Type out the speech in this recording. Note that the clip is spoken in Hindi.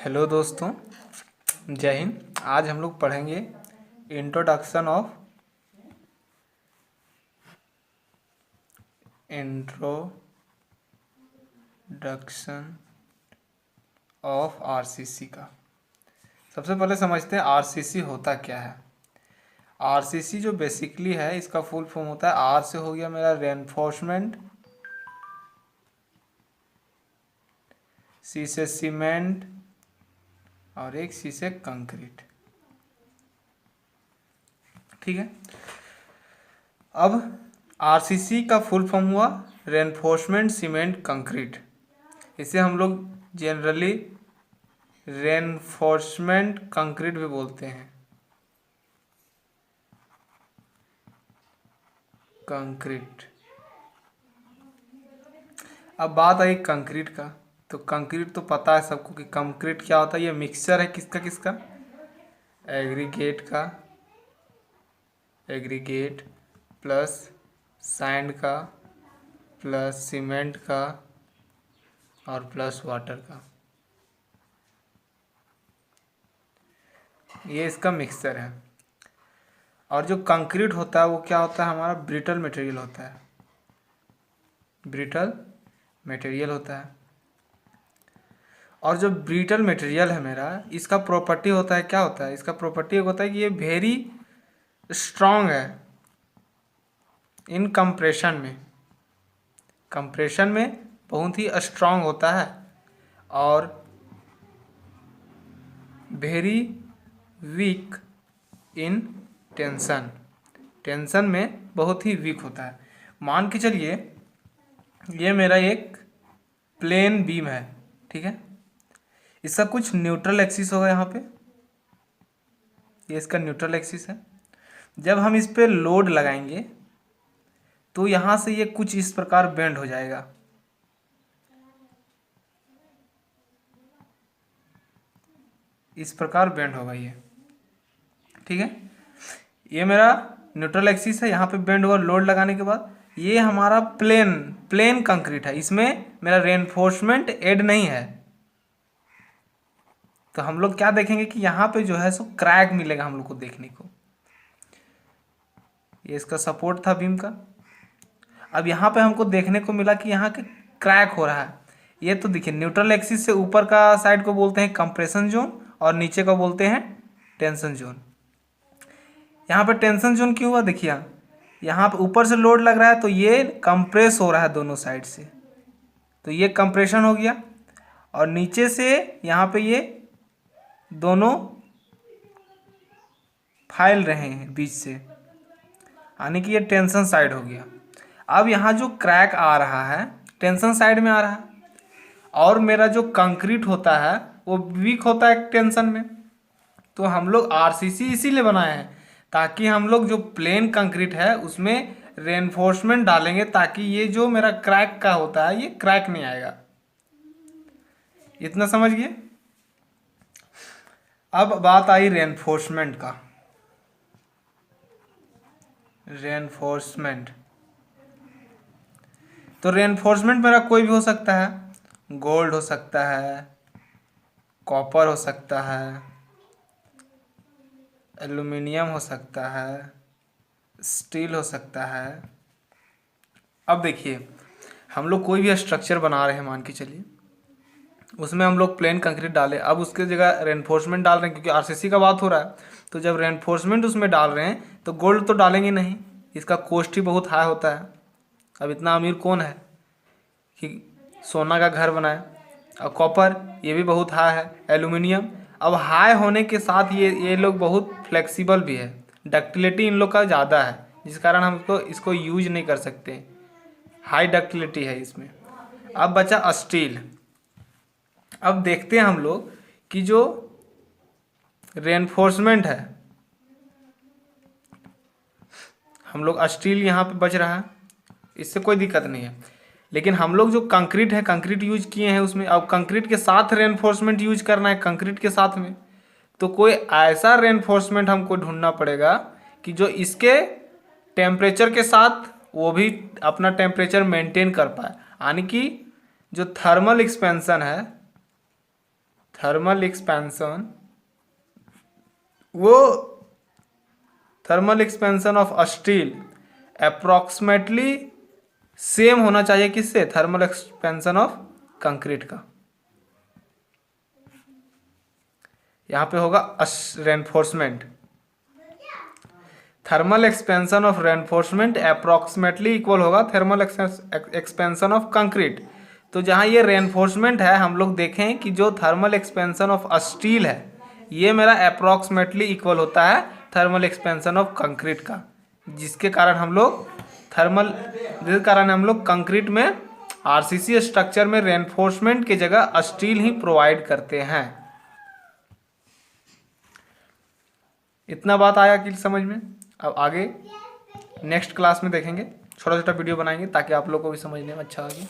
हेलो दोस्तों, जय हिंद। आज हम लोग पढ़ेंगे इंट्रोडक्शन ऑफ आरसीसी का। सबसे पहले समझते हैं आरसीसी होता क्या है। आरसीसी जो बेसिकली है, इसका फुल फॉर्म होता है, आर से हो गया मेरा रेनफोर्समेंट, सी से सीमेंट और एक सी से कंक्रीट। ठीक है। अब आरसीसी का फुल फॉर्म हुआ रेनफोर्समेंट सीमेंट कंक्रीट। इसे हम लोग जनरली रेनफोर्समेंट कंक्रीट भी बोलते हैं। कंक्रीट। अब बात आई कंक्रीट का, तो कंक्रीट तो पता है सबको कि कंक्रीट क्या होता है। ये मिक्सचर है किसका किसका, एग्रीगेट प्लस सैंड का प्लस सीमेंट का और प्लस वाटर का। ये इसका मिक्सचर है। और जो कंक्रीट होता है वो क्या होता है, हमारा ब्रिटल मटेरियल होता है। ब्रिटल मटेरियल होता है। और जो ब्रिटल मटेरियल है मेरा, इसका प्रॉपर्टी होता है, क्या होता है इसका प्रॉपर्टी होता है कि ये वेरी स्ट्रांग है इन कंप्रेशन में बहुत ही स्ट्रांग होता है और वेरी वीक इन टेंशन में बहुत ही वीक होता है। मान के चलिए ये मेरा एक प्लेन बीम है, ठीक है। इसका कुछ न्यूट्रल एक्सिस होगा यहाँ पे, ये इसका न्यूट्रल एक्सिस है। जब हम इस पे लोड लगाएंगे तो यहाँ से ये कुछ इस प्रकार बेंड हो जाएगा। इस प्रकार बेंड होगा ये, ठीक है। ये मेरा न्यूट्रल एक्सिस है, यहाँ पे बेंड हुआ लोड लगाने के बाद। ये हमारा प्लेन कंक्रीट है, इसमें मेरा रेनफोर्समेंट ऐड नहीं है। तो हम लोग क्या देखेंगे कि यहाँ पे जो है सो क्रैक मिलेगा हम लोग को देखने को। ये इसका सपोर्ट था बीम का। अब यहाँ पे हमको देखने को मिला कि यहाँ के क्रैक हो रहा है। ये तो देखिए न्यूट्रल एक्सिस से ऊपर का साइड को बोलते हैं कंप्रेशन जोन और नीचे को बोलते हैं टेंशन जोन। यहाँ पे टेंशन जोन क्यों हुआ, देखिए यहाँ पे ऊपर से लोड लग रहा है तो ये कंप्रेस हो रहा है दोनों साइड से, तो ये कंप्रेशन हो गया। और नीचे से यहाँ पे ये दोनों फैल रहे हैं बीच से, यानी कि ये टेंशन साइड हो गया। अब यहाँ जो क्रैक आ रहा है टेंशन साइड में आ रहा है, और मेरा जो कंक्रीट होता है वो वीक होता है टेंशन में। तो हम लोग आरसीसी इसीलिए बनाए हैं ताकि हम लोग जो प्लेन कंक्रीट है उसमें रेनफोर्समेंट डालेंगे ताकि ये जो मेरा क्रैक का होता है ये क्रैक नहीं आएगा। इतना समझ गए। अब बात आई रेनफोर्समेंट का। रेनफोर्समेंट तो रेनफोर्समेंट मेरा कोई भी हो सकता है, गोल्ड हो सकता है, कॉपर हो सकता है, एल्युमिनियम हो सकता है, स्टील हो सकता है। अब देखिए हम लोग कोई भी स्ट्रक्चर बना रहे हैं, मान के चलिए उसमें हम लोग प्लेन कंक्रीट डाले, अब उसके जगह रेनफोर्समेंट डाल रहे हैं क्योंकि आरसीसी का बात हो रहा है। तो जब रेनफोर्समेंट उसमें डाल रहे हैं तो गोल्ड तो डालेंगे नहीं, इसका कॉस्ट ही बहुत हाई होता है। अब इतना अमीर कौन है कि सोना का घर बनाए। और कॉपर ये भी बहुत हाई है, एल्युमिनियम। अब हाई होने के साथ ये लोग बहुत फ्लेक्सिबल भी है, डक्टिलिटी इन लोग का ज़्यादा है, जिस कारण हम इसको यूज नहीं कर सकते। हाई डक्टिलिटी है इसमें। अब बचा स्टील। अब देखते हैं हम लोग कि जो रेनफोर्समेंट है, हम लोग स्टील यहाँ पे बच रहा है, इससे कोई दिक्कत नहीं है। लेकिन हम लोग जो कंक्रीट है, कंक्रीट यूज किए हैं उसमें, अब कंक्रीट के साथ रेनफोर्समेंट यूज करना है कंक्रीट के साथ में, तो कोई ऐसा रेनफोर्समेंट हमको ढूंढना पड़ेगा कि जो इसके टेम्परेचर के साथ वो भी अपना टेम्परेचर मेंटेन कर पाए। यानी कि जो थर्मल एक्सपेंशन है, थर्मल एक्सपेंशन, वो thermal expansion of steel approximately same होना चाहिए किससे, थर्मल एक्सपेंशन ऑफ कंक्रीट का। यहां पे होगा reinforcement, thermal expansion of reinforcement approximately equal होगा थर्मल एक्सपेंशन ऑफ कंक्रीट। तो जहां ये रेनफोर्समेंट है, हम लोग देखें कि जो थर्मल एक्सपेंशन ऑफ स्टील है ये मेरा अप्रोक्सीमेटली इक्वल होता है थर्मल एक्सपेंशन ऑफ कंक्रीट का, जिसके कारण हम लोग कंक्रीट में आरसीसी स्ट्रक्चर में रेनफोर्समेंट की जगह स्टील ही प्रोवाइड करते हैं। इतना बात आया कि समझ में। अब आगे नेक्स्ट क्लास में देखेंगे, छोटा छोटा वीडियो बनाएंगे ताकि आप लोग को भी समझने में अच्छा लगे।